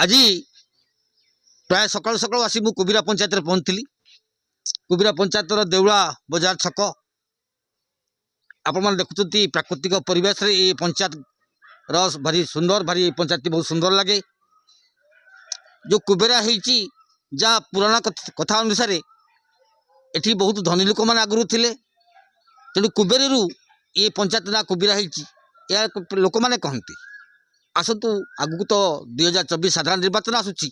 आज प्राय सकाल सकाल आसी मु कुबीरा पंचायत रे पहुंचली। कुबीरा पंचायत देउला बजार छक आपण देखुं प्राकृतिक परिवेश रे ये पंचायत रस भारी सुंदर भारी पंचायत बहुत सुंदर लगे। जो कुबेरा होती जहाँ पुराना कथा अनुसार एठी बहुत धनी लोक मैंने आगुरी थे तेणु कुबेरू ये पंचायत ना कुबीरा या लोक मैंने कहते आसतु आगु तो 2024 साधारण निर्वाचन आसूची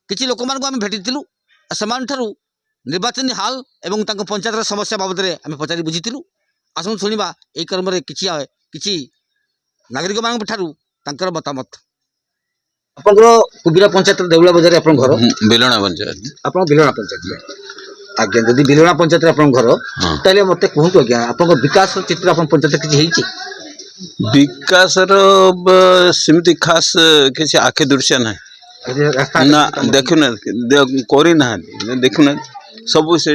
किसी लोक मानक आम भेटी से निर्वाचन हाल एवं पंचायत समस्या बाबद आम पचारि बुझीलु। आसु शुणा यही क्रम किसी नागरिक मान मतामत। आपंकर कुबीरा पंचायत देउला बजार आप घर बिलणा पंचायत आप बिलणा पंचायत आज्ञा जदि बिलणा पंचायत आप घर ताले मते कहतु आज्ञा आप विकास चित्र आप पंचायत किसी विकास सेमती खास किसी आखे दृश्य ना ना देखुना करना देखुना सब से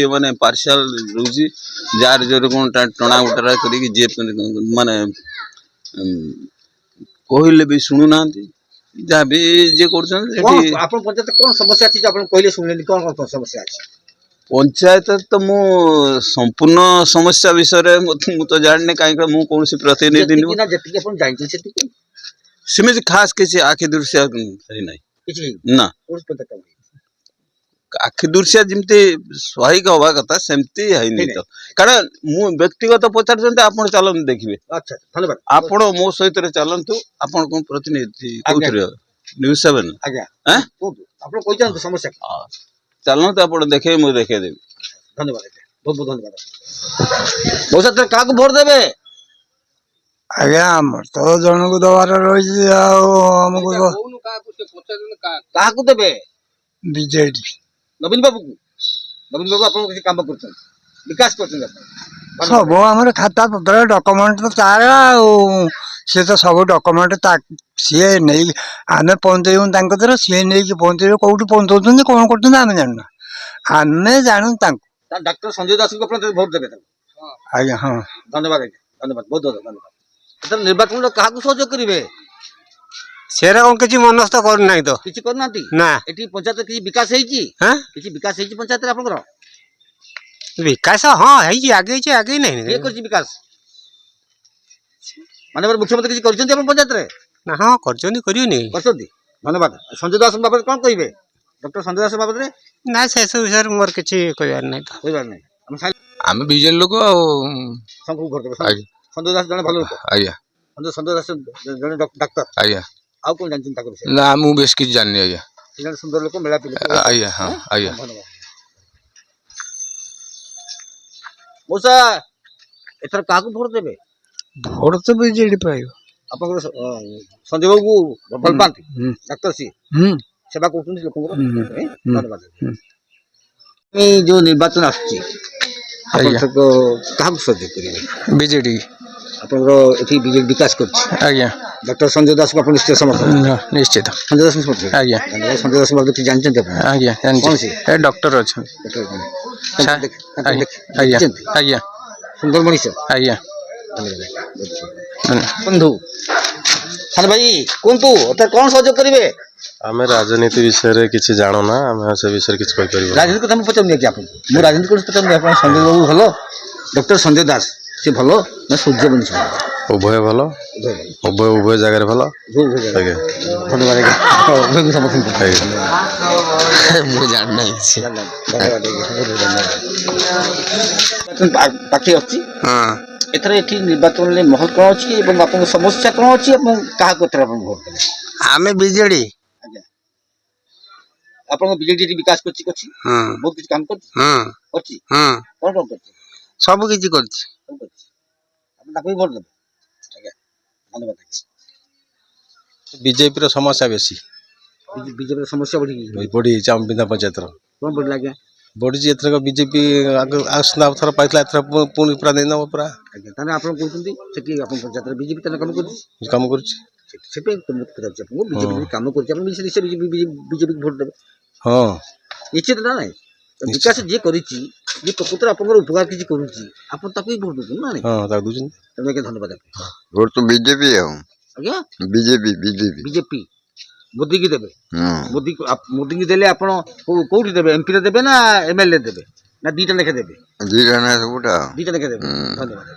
माने पार्शियल रोजी जार जोर कौन टणा उटरा कर माने कहले भी शुणु ना जहाँ भी जे पंचायत कौन समस्या अच्छी कहले शुणुनी कौन कौन समस्या अच्छी पंचायत तो मु संपूर्ण समस्या विषय मु तो जानने कहीं मु कौन प्रतिनिधि सेमती खास किसी आखि दृश्य ना आखि दृश्य जमती स्वाभाविक हवा कथा सेमती है नहीं तो कारण मु व्यक्तिगत पचार आप चल देखिए। अच्छा धन्यवाद आपण मो सहित चलतु आप कौन प्रतिनिधि न्यूज 7 आप समस्या चलते आप देखे मुझे देखे देवी। धन्यवाद बहुत बहुत धन्यवाद। बहुत क्या भोट देवे आज्ञा आमर तो जन को दबार रही क्या देवे बीजेडी नवीन बाबू को नवीन बाबू आप काम कर विकास कर सब आम खाता पत्र डॉक्यूमेंट तो तार सी तो सब डॉक्यूमेंट सी नहीं आम पहुंचे सी नहीं पहुंचे कौट पहुंचाऊँ कौन कर आम जानना आम जानू डॉक्टर संजय दास को भोट देवे आज्ञा हाँ धन्यवाद धन्यवाद बहुत बहुत धन्यवाद। निर्वाचन क्या सहयोग करेंगे सेरा कौन किसी मनस्थ करना तो किसी करना ना एटी पंचायत किसी विकास किसी विकास पंचायत आपनकर विकास हाँ है आगे नहीं ये कर विकास माने मुख्यमंत्री किसी करछन अपन पंचायत रे ना हाँ करछन करियो करछन। धन्यवाद। संजय दास बाबत कोन कहिबे डॉक्टर संजय दास बाबत रे ना से सब विषय मोर किछि कहबार नहीं तो कहबार नहीं आम बीजेल लोक संकु घर देबे संजय दास जने भलो लोक आज्ञा संजय दास जने डॉक्टर आज्ञा आउ कोन जानछन ताकर विषय ना मु बेस किछ जाननी आज्ञा जने सुंदर लोक मेला पिले आज्ञा हां आज्ञा धन्यवाद। मोसा एथर काकू भोट देबे भोट तो बीजेडी पाइब आपन संजय बाबू भल पाती डॉक्टर सी सेवा करछन लोक धन्यवाद। जो निर्वाचन आछि आपन काकू सहयोग करिवे बीजेडी आपन बीजेडी विकास कर आज्ञा डॉक्टर संजय दास को निश्चय समर्थन निश्चित संजय दास समर्थन आज्ञा संजय दास बाबू जानते आज्ञा ए डॉक्टर अच्छा आज्ञा आज्ञा सुंदर मनीष आज्ञा बंधु हाँ भाई कहतु कौन सहयोग करेंगे आम राजनीति विषय रे किसी जानो ना आम से विषय किसी कहि परिबो राजनीति कथा पचार कि आप राजनीति को पचार संजय बाबू भलो डॉक्टर संजय दास सी भलो ना सूर्यवंशी उभय भलो उभय जगह भलो धन्यवाद पार्टी अच्छी एथर एठी निर्वाचन में महल कौन अच्छी एवं आप समस्या कौन अच्छी क्या भोट देवे आमे बीजेडी आप बीजेडी विकास कर बहुत किसी काम कर कौन कौन कर सब किछि करछि भोट देवे धन्यवाद। बीजेपी समस्या बेसी बीजेपी समस्या बढ़ी आम बिंदा पंचायत कौन बढ़ लगे बढ़ी एथर बीजेपी आसना थर पाइला एथर पुणी पूरा नहीं नब पूरा ताने आप कहते पंचायत बीजेपी काम काम कर बीजेपी काम कर बीजेपी भोट देवे हाँ निश्चित ना ना विकास जी करी प्रकृत आप उपकार किसी करुँच भोट दूसरी ना हाँ दूसरी धन्यवाद। भोट तो बीजेपी है आज्ञा बीजेपी बीजेपी बीजेपी ମୋଦିକି ଦେବେ ହଁ ମୋଦିକି ଦେଲେ ଆପଣ କୋଉଠି ଦେବେ ଏମ୍ପିରେ ଦେବେ ନା ଏମଏଲଏ ଦେବେ ନା ଦିଟା ଲେଖା ଦେବେ ଦୁଇଟା ନା ସବୁଟା ଦିଟା ଲେଖା ଦେବେ ଧନ୍ୟବାଦ।